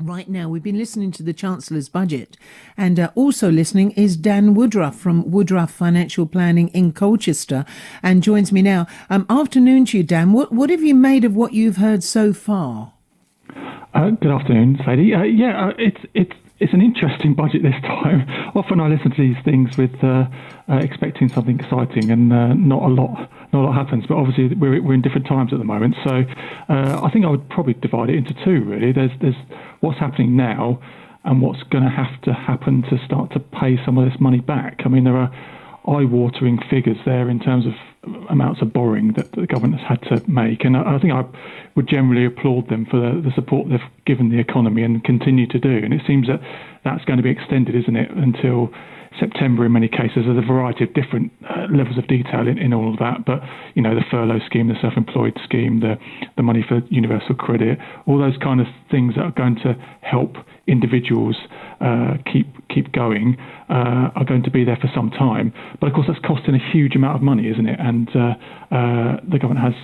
right now. We've been listening to the Chancellor's budget, and also listening is Dan Woodruff from Woodruff Financial Planning in Colchester, and joins me now. Afternoon to you, Dan. What have you made of what you've heard so far? Good afternoon, Sadie. It's an interesting budget this time. Often I listen to these things with expecting something exciting, and not a lot happens. But obviously we're in different times at the moment, so I think I would probably divide it into two. Really, there's what's happening now, and what's going to have to happen to start to pay some of this money back. I mean, there are eye-watering figures there in terms of amounts of borrowing that the government has had to make, and I think I would generally applaud them for the support they've given the economy and continue to do. And it seems that that's going to be extended, isn't it, until September in many cases. There's a variety of different levels of detail in all of that, but the furlough scheme, the self-employed scheme, the money for universal credit, all those kind of things that are going to help individuals keep going are going to be there for some time. But of course that's costing a huge amount of money, isn't it? And the government has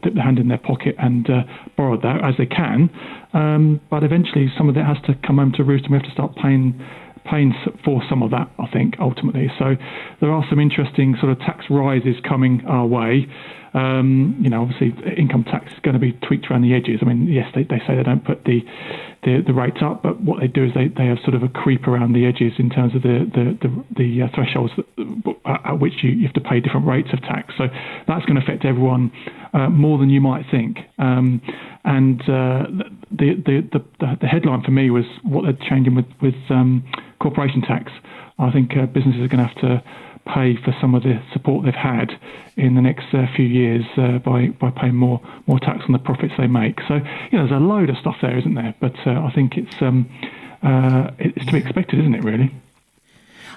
dipped their hand in their pocket and borrowed that as they can, but eventually some of it has to come home to roost, and we have to start paying for some of that, I think, ultimately. So there are some interesting sort of tax rises coming our way. Obviously income tax is going to be tweaked around the edges. I mean, yes, they say they don't put the rates up, but what they do is they have sort of a creep around the edges in terms of the thresholds at which you have to pay different rates of tax. So that's going to affect everyone more than you might think. And the headline for me was what they're changing with corporation tax. I think businesses are going to have to pay for some of the support they've had in the next few years by paying more tax on the profits they make. So there's a load of stuff there, isn't there? But I think it's to be expected, isn't it? Really.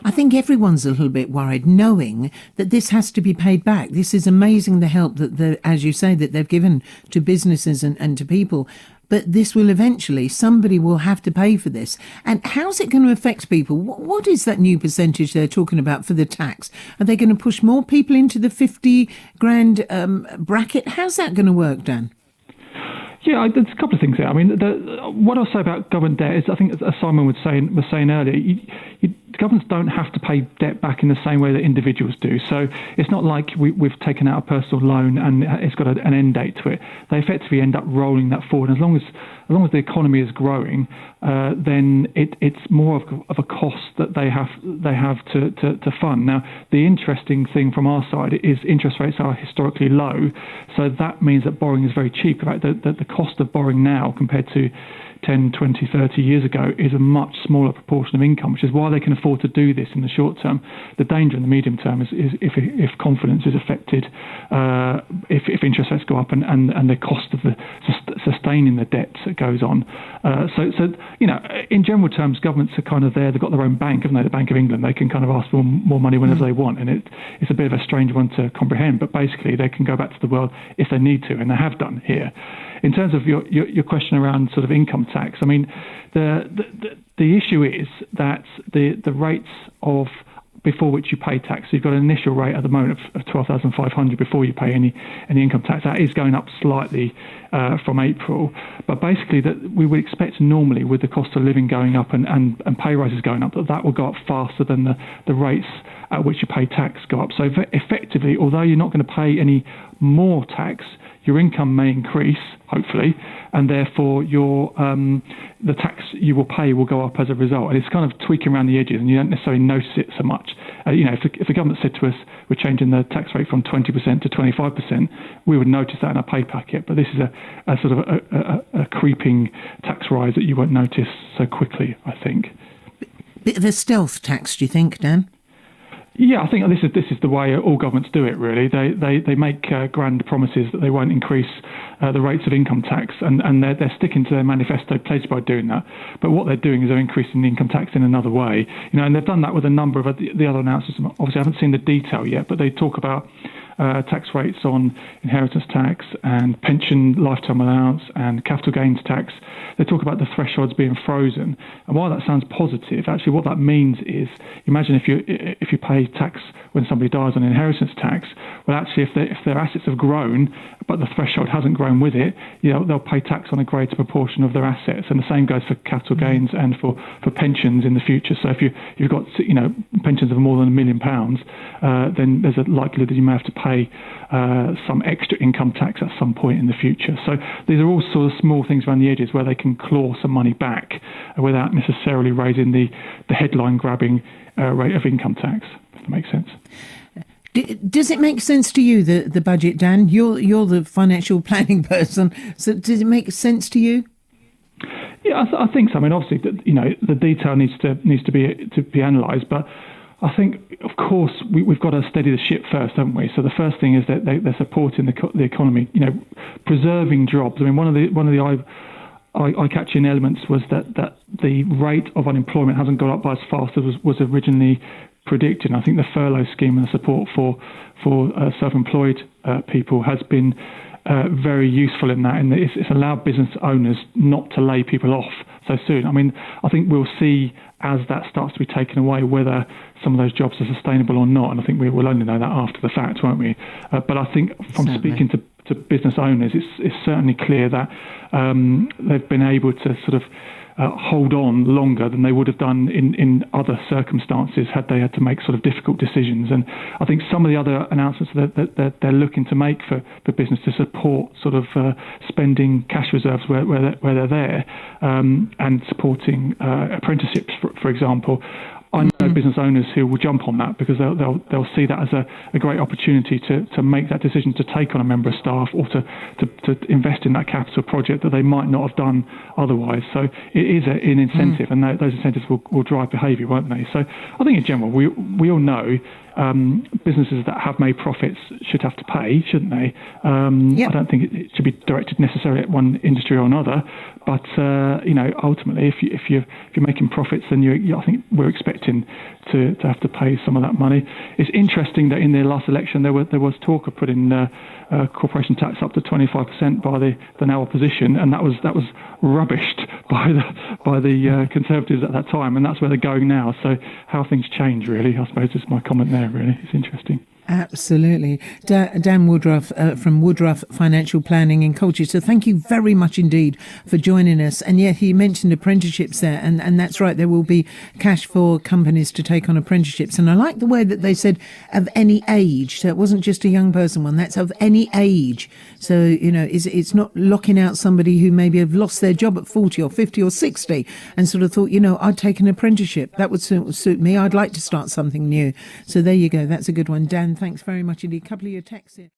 I think everyone's a little bit worried, knowing that this has to be paid back. This is amazing, the help that, as you say, that they've given to businesses and to people. But this will eventually, somebody will have to pay for this. And how's it going to affect people? What is that new percentage they're talking about for the tax? Are they going to push more people into the 50 grand bracket? How's that going to work, Dan? Yeah, there's a couple of things there. I mean, what I'll say about government debt is, I think, as Simon was saying earlier, governments don't have to pay debt back in the same way that individuals do. So it's not like we've taken out a personal loan and it's got an end date to it. They effectively end up rolling that forward. And as long as the economy is growing, then it's more of a cost that they have to fund. Now, the interesting thing from our side is interest rates are historically low, so that means that borrowing is very cheap. In fact, the cost of borrowing now compared to 10, 20, 30 years ago is a much smaller proportion of income, which is why they can afford to do this in the short term. The danger in the medium term is if confidence is affected, if interest rates go up and the cost of sustaining the debt goes on. So in general terms, governments are kind of there. They've got their own bank, haven't they? The Bank of England. They can kind of ask for more money whenever they want, and it's a bit of a strange one to comprehend. But basically, they can go back to the world if they need to, and they have done here. In terms of your question around sort of income tax, I mean, the issue is that the rates of before which you pay tax, so you've got an initial rate at the moment of 12,500 before you pay any income tax. That is going up slightly from April, but basically that we would expect normally with the cost of living going up and pay rises going up, that will go up faster than the rates at which you pay tax go up. So effectively, although you're not going to pay any more tax, your income may increase, hopefully, and therefore the tax you will pay will go up as a result. And it's kind of tweaking around the edges, and you don't necessarily notice it so much. If the government said to us, we're changing the tax rate from 20% to 25%, we would notice that in our pay packet. But this is a sort of a creeping tax rise that you won't notice so quickly, I think. Bit of a stealth tax, do you think, Dan? Yeah, I think this is the way all governments do it, really. They make grand promises that they won't increase the rates of income tax, and they're sticking to their manifesto pledge by doing that. But what they're doing is they're increasing the income tax in another way. And they've done that with a number of the other announcements. Obviously, I haven't seen the detail yet, but they talk about tax rates on inheritance tax and pension lifetime allowance and capital gains tax, they talk about the thresholds being frozen. And while that sounds positive, actually what that means is, imagine if you pay tax when somebody dies on inheritance tax, well, actually if their assets have grown but the threshold hasn't grown with it, they'll pay tax on a greater proportion of their assets. And the same goes for capital gains and for pensions in the future. So if you've got pensions of more than £1 million, then there's a likelihood that you may have to pay some extra income tax at some point in the future. So these are all sort of small things around the edges where they can claw some money back without necessarily raising the headline grabbing rate of income tax, if that makes sense. Does it make sense to you, the budget, Dan? You're the financial planning person, so does it make sense to you? Yeah, I think so. I mean, obviously, the detail needs to be analysed, but I think, of course, we've got to steady the ship first, haven't we? So the first thing is that they're supporting the economy, preserving jobs. I mean, one of the eye-catching elements was that the rate of unemployment hasn't gone up by as fast as was originally predicted. And I think the furlough scheme and the support for self-employed people has been very useful in that, and it's allowed business owners not to lay people off so soon. I mean, I think we'll see as that starts to be taken away whether some of those jobs are sustainable or not, and I think we will only know that after the fact, won't we? But I think from speaking to business owners, it's certainly clear that they've been able to sort of hold on longer than they would have done in other circumstances had they had to make sort of difficult decisions. And I think some of the other announcements that they're looking to make for business to support sort of spending cash reserves where they're there, and supporting apprenticeships, for example. I know business owners who will jump on that because they'll see that as a great opportunity to make that decision to take on a member of staff or to invest in that capital project that they might not have done otherwise. So it is an incentive, and those incentives will drive behaviour, won't they? So I think in general we all know businesses that have made profits should have to pay, shouldn't they? I don't think it should be directed necessarily at one industry or another, but ultimately, if you're making profits, then I think we're expecting to have to pay some of that money. It's interesting that in the last election there was talk of putting corporation tax up to 25% by the now opposition, and that was rubbished by the Conservatives at that time, and that's where they're going now. So how things change, really, I suppose is my comment there. Really, it's interesting. Absolutely. Dan Woodruff from Woodruff Financial Planning and Culture. So thank you very much indeed for joining us. And yeah, he mentioned apprenticeships there, and that's right, there will be cash for companies to take on apprenticeships. And I like the way that they said of any age. So it wasn't just a young person one, that's of any age. So, it's not locking out somebody who maybe have lost their job at 40 or 50 or 60 and sort of thought, I'd take an apprenticeship. That would suit me. I'd like to start something new. So there you go. That's a good one. Dan, thanks very much indeed. A couple of your texts here.